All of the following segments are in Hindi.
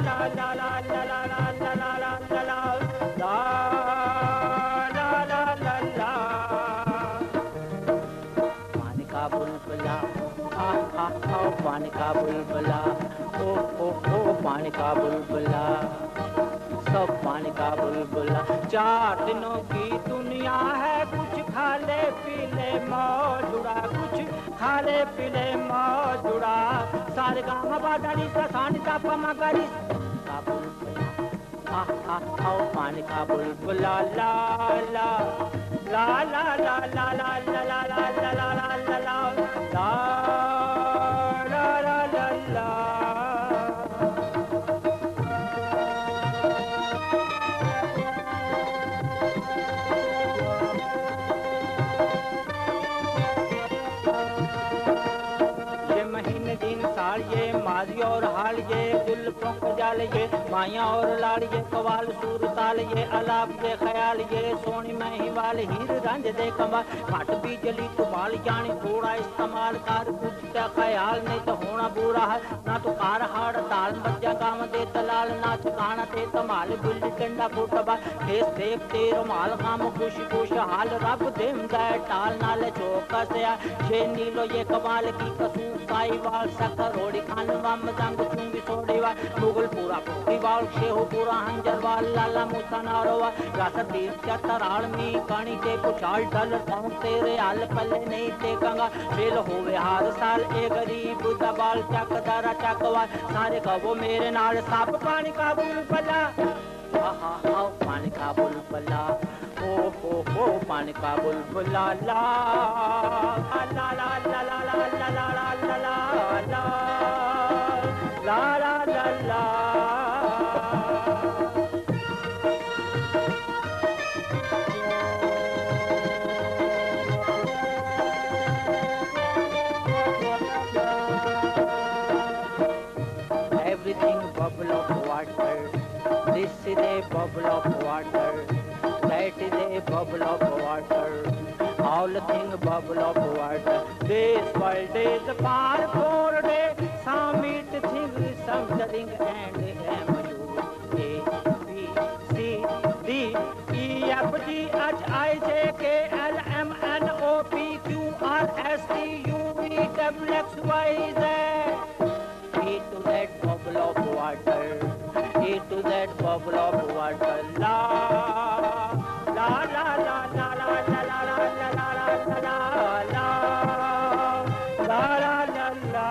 पानी का बुलबुला पानी का बुलबुला ओ पानी का बुलबुला सब पानी का बुलबुला। 4 दिनों की दुनिया है कुछ खा ले पी ले मौज उड़ा कुछ खा ले पी ले मौज उड़ा सारे गाँव बादारी सानी सा पमा करी का बुलबुला पानी का बुलबुला ला ला ला ला ला ला ला ला ला ला ला ला ला ला ला ला दिन साल ये माजी और हाल ये जुल्फों को जाल ये माया और लाड़ ये कवाल सूर ताल ये अलाप ये ख्याल ये सोनी में वाल हीर रंज दे कमाल घट भी जली तुम्हाल जानी थोड़ा इस्तेमाल कर कुछ का ख्याल नहीं तो होना बुरा है ना तो कार हाड़ ताल मज्जा काम दे तलाल ना ठिकाना ते तमाल गुल्ली डंडा फुटबा खेस देव तेरो माल काम खुशी खुश हाल रब देम गए टाल नाले चौकस या ये नीलो ये कमाल की कसूर साई वाल सक्कर रोड़ी खान वाम जंग चुंगी सोड़ी वाल मुगल पूरा पुरी वाल शेहो पूरा हंजर वाल लाला मूसा नारोवा रासर दीर चतर आलमी कानी के पुछाल डल पाऊं तेरे हाल पल्ले नहीं टेकांगा फेल होवे हर साल ए गरीब दबाल चक दारा चकवा सारे कहो मेरे नाल सब पानी का बुलबुला पानी का बुलबुला ओ पानी का बुलबुला ला ला ला ला ला ला ला ला ला ला ला ला ला ला Everything bubble of water. This is a bubble of water. That is a bubble of water. All things bubble of water. This world is far for day. Some eat things, some drink and M U A B C D E F G H I J K L M N O P Q R S T U V W X Y Z. To that bubble of water, to that bubble of water, la la la la la la la la la la la la la la la la la.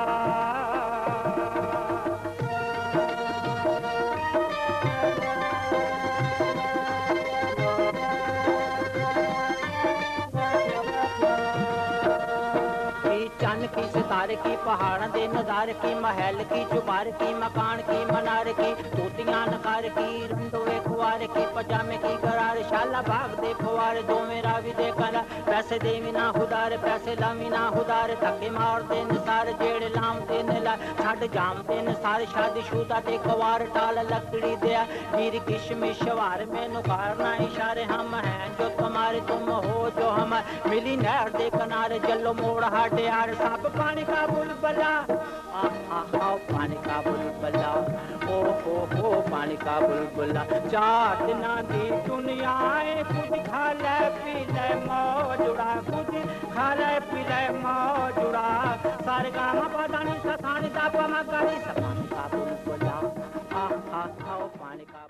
चन की सितारे की पहाड़ दे नज़ारे की महल की जुबार की मकान की मनार की तोतियां नकार की रंडोए खुआर की पजामे की गरार शाला बाग दे फवार दो मेरा भी दे कला पैसे दे ना खुदार पैसे लावी ना खुदार धक्के मार दे निसार जेड़े लाम दे ला छड़ जाम दे निसार शादी शुदा दे कवार टाल लकड़ी दे वीर किशमिश वार में नुकारना इशारे हम हैं जो तुम्हारे तुम हो जो हम मिली नहर दे किनारे जल्लो मोड़ हाटे यार सब पानी का बुलबुला पानी का बुलबुला ओ पानी का बुलबुला। 4 दिना दी दुनिया कुछ खा ले पी ले मौज उड़ा कुछ खा ले पी ले मौज उड़ा सारे गाँव पदानी ससानी दापा मगारी सब पानी का बुलबुला पानी का